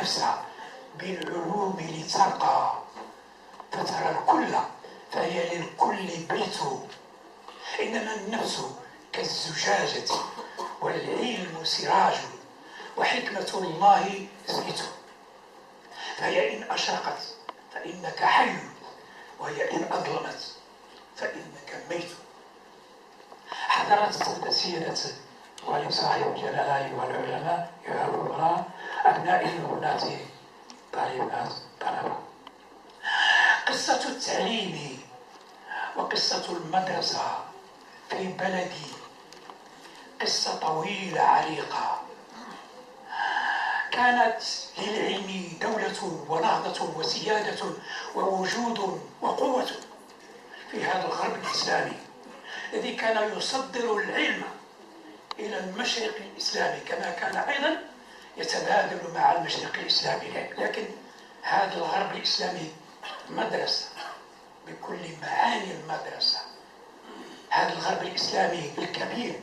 النفس بالعلوم لترقى، فترى الكل فهي للكل بيت، إنما النفس كالزجاجة والعلم سراج، وحكمة الله زيت، فهي إن أشرقت فإنك حي، وهي إن أظلمت فإنك ميت. حضرت سيدة والي صاحب الجلالة والعلماء أيها الأمراء، أبنائي وبناتي، طالبات طلبة، قصة التعليم وقصة المدرسة في بلدي قصة طويلة عريقة. كانت للعلم دولة ونهضة وسيادة ووجود وقوة في هذا الغرب الإسلامي الذي كان يصدر العلم إلى المشرق الإسلامي، كما كان أيضا يتبادل مع المشرق الإسلامي. لكن هذا الغرب الإسلامي مدرسة بكل معاني المدرسة. هذا الغرب الإسلامي الكبير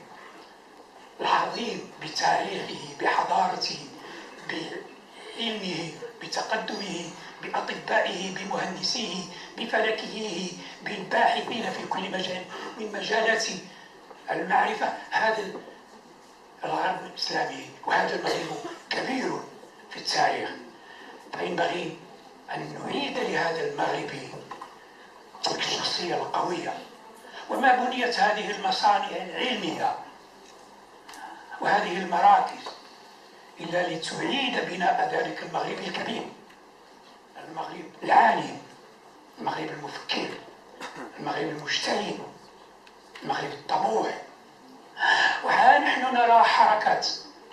العظيم بتاريخه، بحضارته، بعلمه، بتقدمه، بأطبائه، بمهندسيه، بفلكيه، بالباحثين في كل مجال من مجالات المعرفة. هذا الغرب الإسلامي وهذا المغرب كبير في التاريخ، فينبغي أن نعيد لهذا المغرب تلك الشخصية القوية. وما بنيت هذه المصانع العلمية وهذه المراكز إلا لتعيد بناء ذلك المغرب الكبير، المغرب العالي، المغرب المفكر، المغرب المجتهد، المغرب الطموح. وها نحن نرى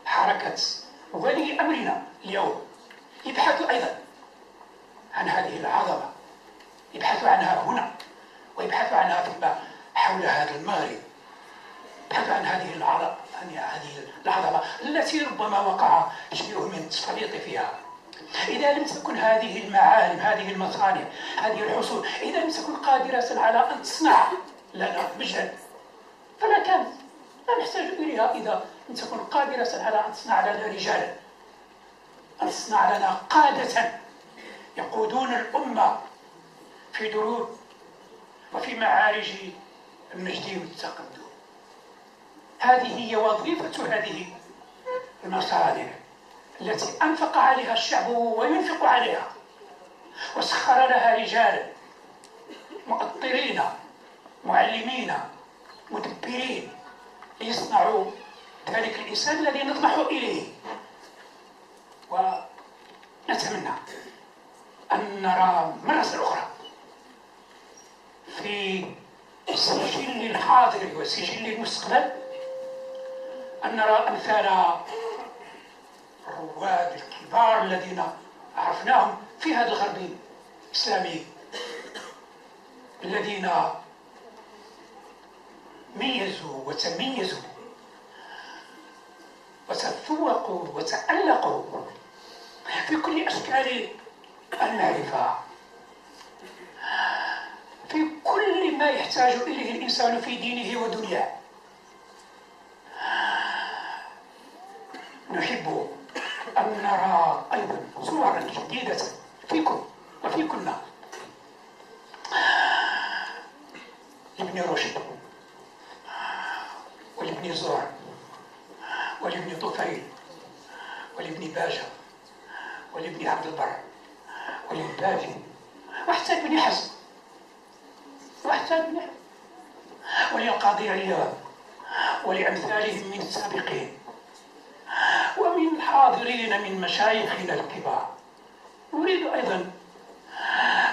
حركة ولي أمرنا اليوم يبحث أيضا عن هذه العظمة، يبحث عنها هنا ويبحث عنها فيما حول هذا المغرب، يبحث عن هذه العظمة التي ربما وقع شيء من التفريط فيها. إذا لم تكن هذه المعالم، هذه المصانع، هذه الحصول، إذا لم تكن قادرة على أن تصنع لنا مجدا فلا كانت، لا نحتاج إليها. إذا لم تكن قادرة على أن تصنع لنا رجالا، أن تصنع لنا قادة يقودون الأمة في دروب وفي معارج المجد والتقدم. هذه هي وظيفة هذه المصانع التي أنفق عليها الشعب وينفق عليها، وسخر لها رجالا مؤطرين معلمين مدبرين ليصنعوا ذلك الإنسان الذي نطمح إليه. ونتمنى أن نرى مرة أخرى في سجل الحاضر وسجل المستقبل، أن نرى أمثال الرواد الكبار الذين عرفناهم في هذا الغرب الإسلامي، الذين ميزوا وتميزوا وتفوقوا وتألقوا في كل أشكال المعرفة، في كل ما يحتاج إليه الإنسان في دينه ودنياه. نحب أن نرى أيضا صورا جديدة فيكم وفيكن، لابن رشد ولابن زور ولابن طفيل ولابن باجة ولابن عبد البر وللباجي وحتى ابن حزم وللقاضي عياض ولأمثالهم من السابقين ومن الحاضرين من مشايخنا الكبار. نريد أيضا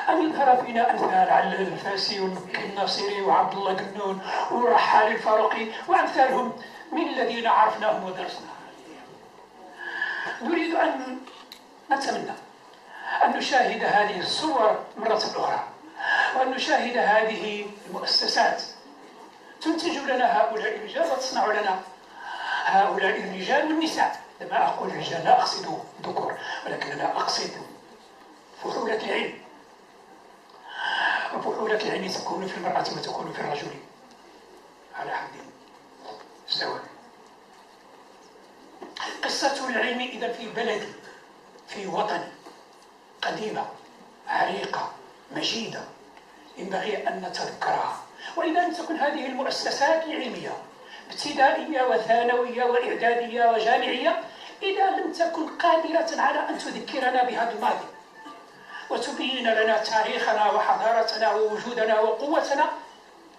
أن يظهر فينا أمثال علي الفاسي والمكي الناصري وعبد الله قنون ورحال الفاروقي وأمثالهم من الذين عرفناهم ودرسناهم. نريد أن نتمنى أن نشاهد هذه الصور مرة أخرى، وأن نشاهد هذه المؤسسات تنتج لنا هؤلاء الرجال وتصنع لنا هؤلاء الرجال والنساء. لما أقول رجال لا أقصد ذكور، ولكن أنا أقصد فحولة العلم، وفحولة العلم تكون في المرأة وتكون في الرجل على حد سواء. قصة العلم إذا في بلدي في وطن قديمة عريقة مجيدة ينبغي أن نتذكرها. وإذا لم تكن هذه المؤسسات العلمية ابتدائية وثانوية وإعدادية وجامعية، إذا لم تكن قادرة على أن تذكرنا بهذا الماضي وتبين لنا تاريخنا وحضارتنا ووجودنا وقوتنا،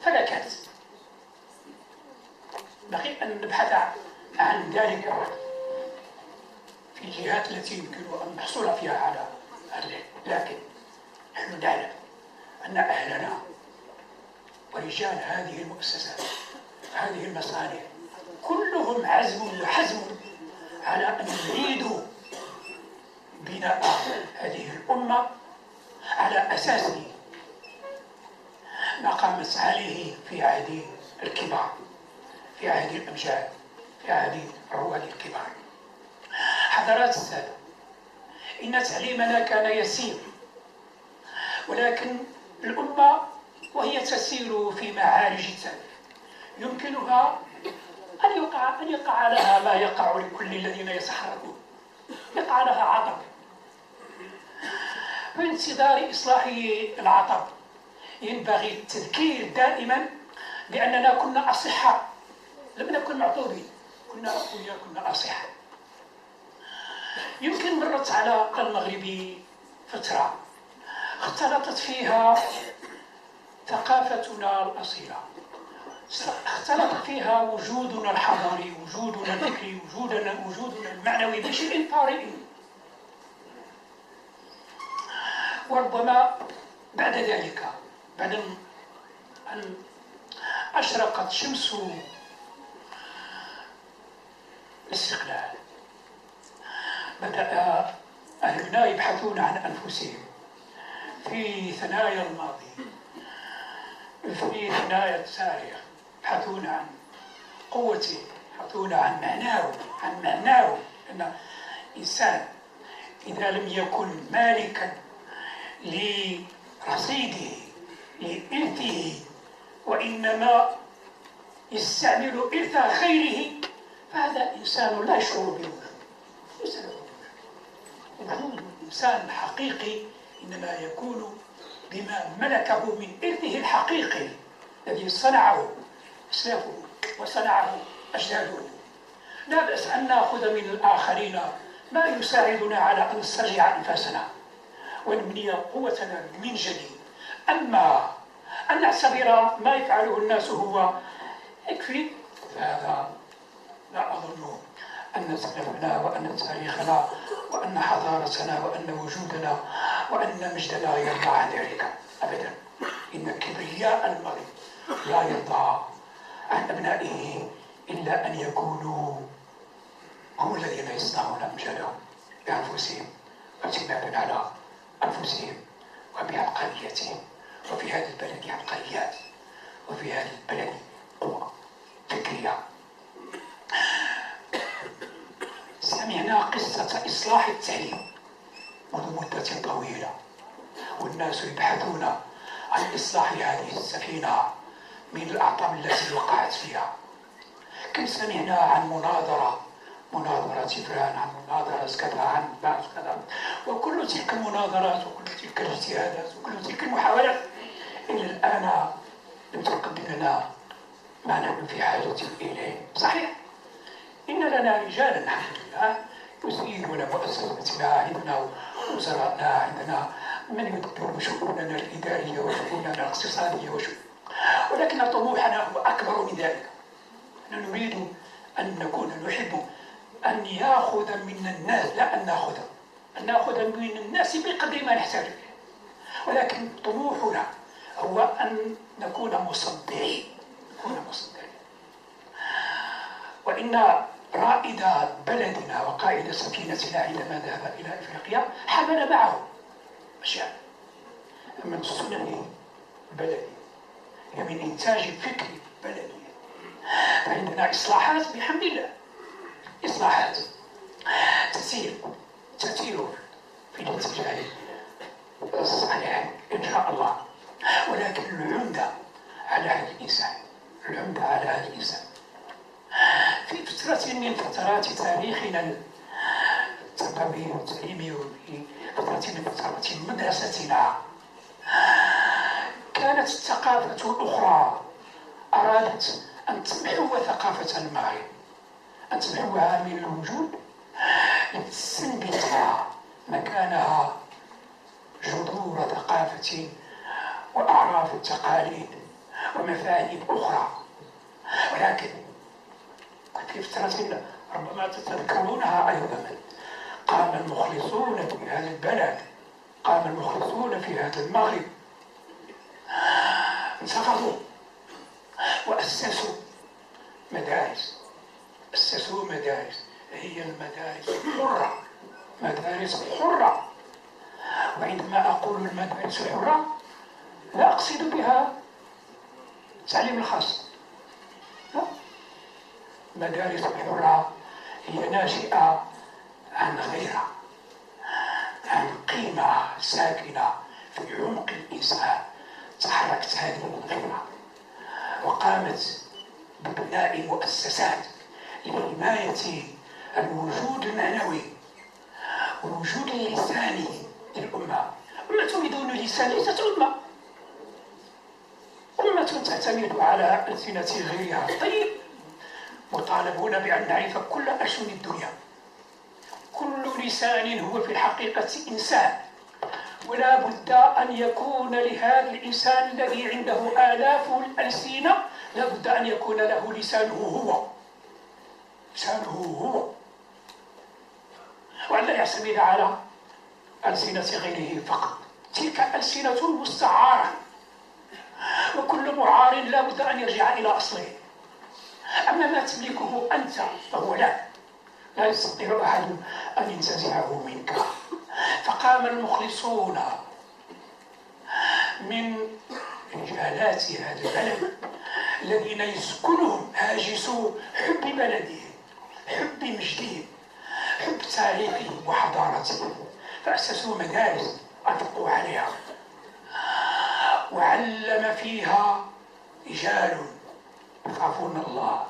فلا كانت. بقي أن نبحث عن ذلك في الجهات التي يمكن أن نحصل فيها على هذا. لكن نحن نعلم أن أهلنا ورجال هذه المؤسسات هذه المصانع كلهم عزم وحزم على أن يريدوا بناء هذه الأمة على أساس ما قامت عليه في عهد الكبار، في عهد الأمجاد، في عهد الرواد الكبار. حضرات السادة، إن تعليمنا كان يسير، ولكن الأمة وهي تسير في معارج التاريخ يمكنها أن يقع لها ما يقع لكل الذين يتحركون، يقع لها عطب. في انتظار إصلاح العطب ينبغي التذكير دائما بأننا كنا أصحاء، لم نكن معطوبين، كنا أقوياء، كنا أصحاء. يمكن مرت على المغرب فترة اختلطت فيها ثقافتنا الأصيلة، اختلط فيها وجودنا الحضاري، وجودنا الفكري، وجودنا المعنوي بشيء طارئ. وربما بعد ذلك، بعد أن أشرقت شمس الاستقلال، بدأ أهلنا يبحثون عن أنفسهم في ثنايا الماضي، في ثنايا التاريخ، يبحثون عن قوته، يبحثون عن معناه. أن الإنسان إذا لم يكن مالكا لرصيده لإرثه وإنما يستعمل إرث غيره، فهذا إنسان لا يشعر بوجوده. وجود الإنسان الحقيقي إنما يكون بما ملكه من إرثه الحقيقي الذي صنعه أسلافه وصنعه أجداده. لا بأس أن نأخذ من الآخرين ما يساعدنا على أن نسترجع أنفاسنا ونبني قوتنا من جديد. أما أن نعتبر ما يفعله الناس هو يكفي، فهذا لا أظن أن سلفنا وأن تاريخنا وأن حضارتنا وأن وجودنا وأن مجدنا يرضى عن ذلك أبدا. إن كبرياء المغرب لا يرضى عن أبنائه إلا أن يكونوا هم الذين يصنعون أمجادهم بأنفسهم واعتمادا على أنفسهم وبعبقريتهم. وفي هذا البلد عبقريات، وفي هذا البلد قوة فكرية. سمعنا قصة إصلاح التعليم منذ مدة طويلة، والناس يبحثون عن إصلاح هذه السفينة من الأعطاب التي وقعت فيها. كم سمعنا عن مناظرة فلان، عن مناظرة كذا، عن بعض كذا، وكل تلك المناظرات وكل تلك الاجتهادات وكل تلك المحاولات إلى الآن لم تقدم لنا ما نحن في حاجة إليه. صحيح إن لنا رجالا الحمد لله يسيرون مؤسساتنا، عندنا وزراءنا، عندنا من يدبر شؤوننا الإدارية وشؤوننا الاقتصادية ولكن طموحنا هو أكبر من ذلك. نحن نريد أن نكون نحب أن يأخذ منا الناس، لا أن نأخذ من الناس بقدر ما نحتاج إليه، ولكن طموحنا هو أن نكون مصدرين. وإن رائد بلدنا وقائد سفينتنا عندما ذهب إلى إفريقيا حمل معه أشياء من سنن بلدي، هي من إنتاج فكري بلدي. فعندنا إصلاحات بحمد الله، إصلاحات تسير في الاتجاه الصحيح إن شاء الله، ولكن العمدة على هذا الإنسان. في فترة من فترات تاريخنا التربوي والتعليمي وفي فترة من فترات مدرستنا كانت الثقافة الأخرى أرادت أن تمحو ثقافة المغرب، أن تمحوها من الوجود لتستنبت مكانها جذور ثقافة وأعراف التقاليد ومفاهيم أخرى. ولكن في فترة ربما تتذكرونها أيضا قام المخلصون في هذا البلد، قام المخلصون في هذا المغرب، انتفضوا وأسسوا مدارس، أسسوا مدارس هي المدارس الحرة، مدارس حرة. وعندما أقول المدارس الحرة لا أقصد بها التعليم الخاص، لا. المدارس الحرة هي ناشئة عن غيرة، عن قيمة ساكنة في عمق الإنسان تحركت هذه الغيرة وقامت ببناء مؤسسات لحماية الوجود المعنوي والوجود اللساني للأمة. أمة بدون لسان ليست أمة، أمة تعتمد على ألسنة غيرها. طيب، مطالبون بأن نعرف كل أشؤون الدنيا، كل لسان هو في الحقيقة إنسان، ولا بد أن يكون لهذا الإنسان الذي عنده آلاف الألسنة لا بد أن يكون له لسانه هو، لسانه هو، وأن لا يعتمد على ألسنة غيره فقط. تلك ألسنة مستعارة، وكل معار لا بد أن يرجع إلى أصله. أما ما تملكه أنت فهو لا يستطيع أحد أن ينتزعه منك. فقام المخلصون من رجالات هذا البلد الذين يسكنهم هاجس حب بلدهم، حب مجدهم، حب تاريخهم وحضارتهم، فأسسوا مدارس أنفقوا عليها وعلم فيها رجال يخافون الله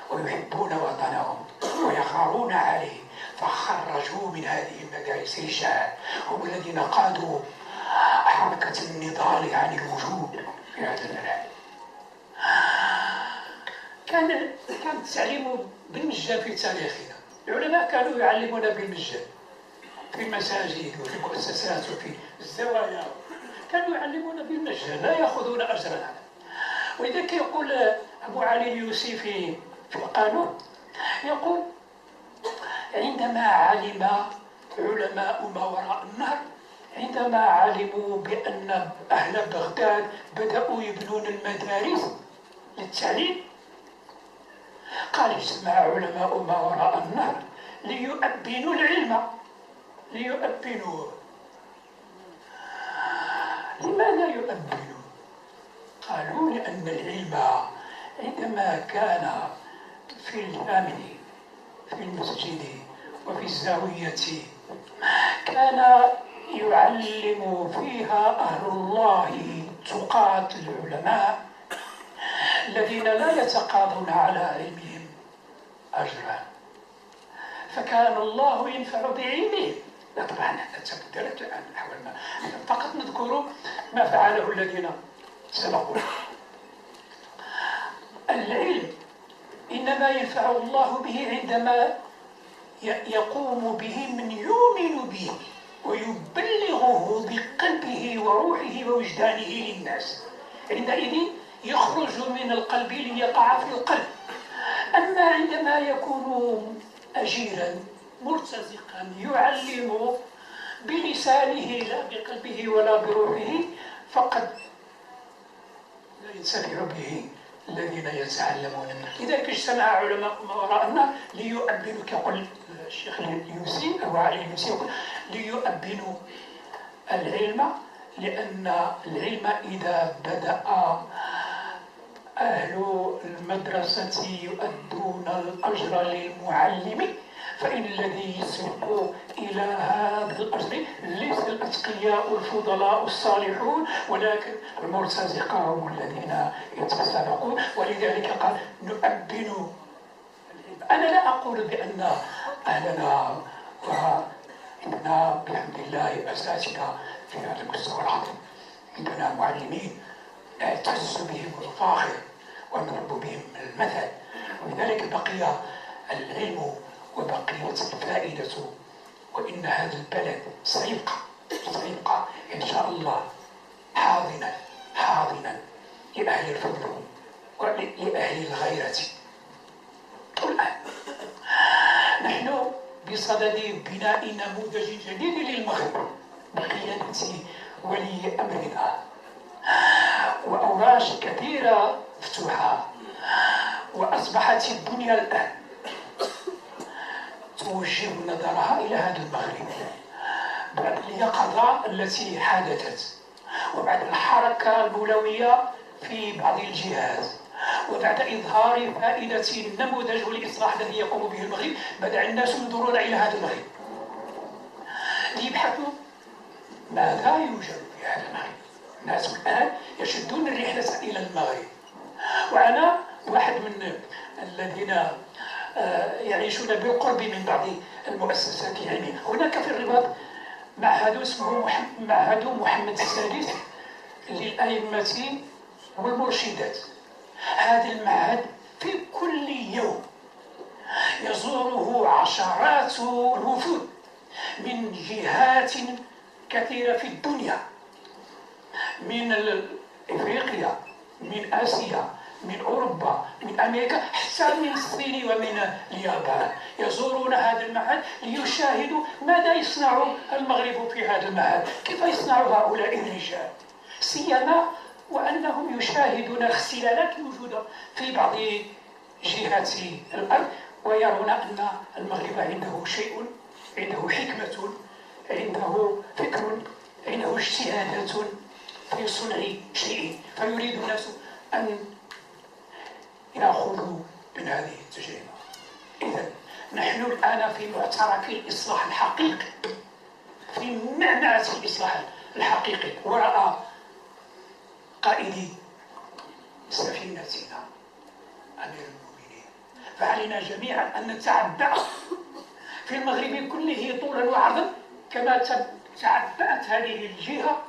ويحبون وطنهم ويخارون عليه، فخرجوا من هذه المدارس رجال هم الذين قادوا حركة النضال عن الوجود في هذا البلد. كان التعليم بالمجان في تاريخنا، العلماء كانوا يعلمون بالمجان في المساجد وفي المؤسسات وفي الزوايا، كانوا يعلمون بالمجان لا يأخذون أجرا. ولذلك يقول أبو علي اليوسي في القانون، يقول عندما علم علماء ما وراء النهر، عندما علموا بأن أهل بغداد بدأوا يبنون المدارس للتعليم، قال اجتمع علماء ما وراء النهر ليؤبنوا العلم، ليؤبنوه. لماذا يؤبنوا؟ قالوا لأن العلم عندما كان في الجامع في المسجد وفي الزاوية كان يعلم فيها أهل الله تقاة العلماء الذين لا يتقاضون على علمهم أجرا، فكان الله ينفع بعلمهم. لا طبعا تبدلت عن الأحوال، فقط نذكر ما فعله الذين سبقونا. العلم إنما ينفع الله به عندما يقوم به من يؤمن به ويبلغه بقلبه وروحه ووجدانه للناس، عندئذ يخرج من القلب ليقع في القلب. أما عندما يكون أجيرا مرتزقا يعلم بلسانه لا بقلبه ولا بروحه فقد لا ينتفع به الذين يتعلمون منه. لذلك اجتمع علماء ما وراء النهر ليؤبنوا، كيقول الشيخ اليوسي أو علي اليوسي يقول ليؤبنوا العلم، لأن العلم إذا بدأ أهل المدرسة يؤدون الأجر للمعلم فإن الذي يسبق إلى هذا الأجر ليس الأتقياء الفضلاء الصالحون ولكن المرتزقة هم الذين يتسابقون. ولذلك قال نؤبن. أنا لا أقول بأن أهلنا عندنا بحمد الله أساتذة في هذا المستوى العظيم، عندنا معلمين نعتز بهم ونفاخر ونضرب بهم المثل، ولذلك بقي العلم وبقيت الفائدة، وإن هذا البلد سيبقى إن شاء الله حاضنا لأهل الفضل ولأهل الغيرة. الآن نحن بصدد بناء نموذج جديد للمغرب بقيادة ولي أمرنا، وأوراش كثيرة مفتوحة، وأصبحت الدنيا الآن توجه نظرها إلى هذا المغرب بعد اليقظة التي حدثت، وبعد الحركة المولوية في بعض الجهات، وبعد إظهار فائدة النموذج والإصلاح الذي يقوم به المغرب، بدأ الناس ينظرون إلى هذا المغرب ليبحثوا ماذا يوجد في هذا المغرب. الناس الآن يشدون الرحلة إلى المغرب، وأنا واحد من الذين يعيشون بالقرب من بعض المؤسسات العلمية. هناك في الرباط معهد اسمه معهد محمد السادس للأئمة والمرشدات. هذا المعهد في كل يوم يزوره عشرات الوفود من جهات كثيرة في الدنيا، من إفريقيا، من آسيا، من أوروبا، من أمريكا، حتى من الصين ومن اليابان، يزورون هذا المعهد ليشاهدوا ماذا يصنع المغرب في هذا المعهد، كيف يصنع هؤلاء الرجال، سيما وأنهم يشاهدون الاختلالات الموجودة في بعض جهات الأرض، ويرون أن المغرب عنده شيء، عنده حكمة، عنده فكر، عنده اجتهادات في صنع شيء، فيريد الناس أن يأخذوا من هذه التجربة. إذن نحن الآن في معترك الإصلاح الحقيقي، في معمعة الإصلاح الحقيقي، وراء قائد سفينتنا أمير المؤمنين. فعلينا جميعا أن نتعبأ في المغرب كله طولا وعرضا كما تعبأت هذه الجهة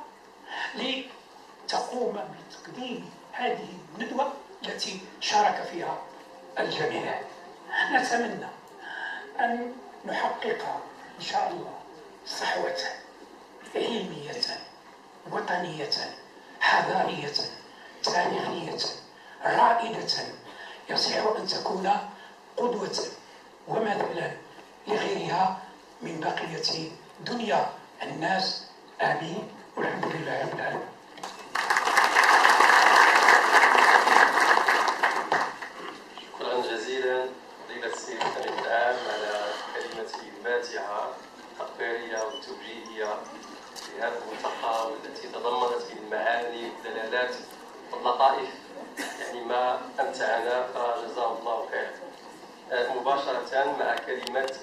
لتقوم بتقديم هذه الندوة التي شارك فيها الجميع. نتمنى أن نحقق إن شاء الله صحوة علمية وطنية حضارية تاريخية رائدة يصح أن تكون قدوة ومثلا لغيرها من بقية دنيا الناس. آمين، والحمد لله رب العالمين. شكرا جزيلا فضيلة السيد العام على كلمته الماتعة التقريرية والتوجيهية في هذا الملتقى، والتي تضمنت من المعاني والدلالات واللطائف يعني ما أمتعنا، فجزاه الله خيرا. مباشرة مع كلمة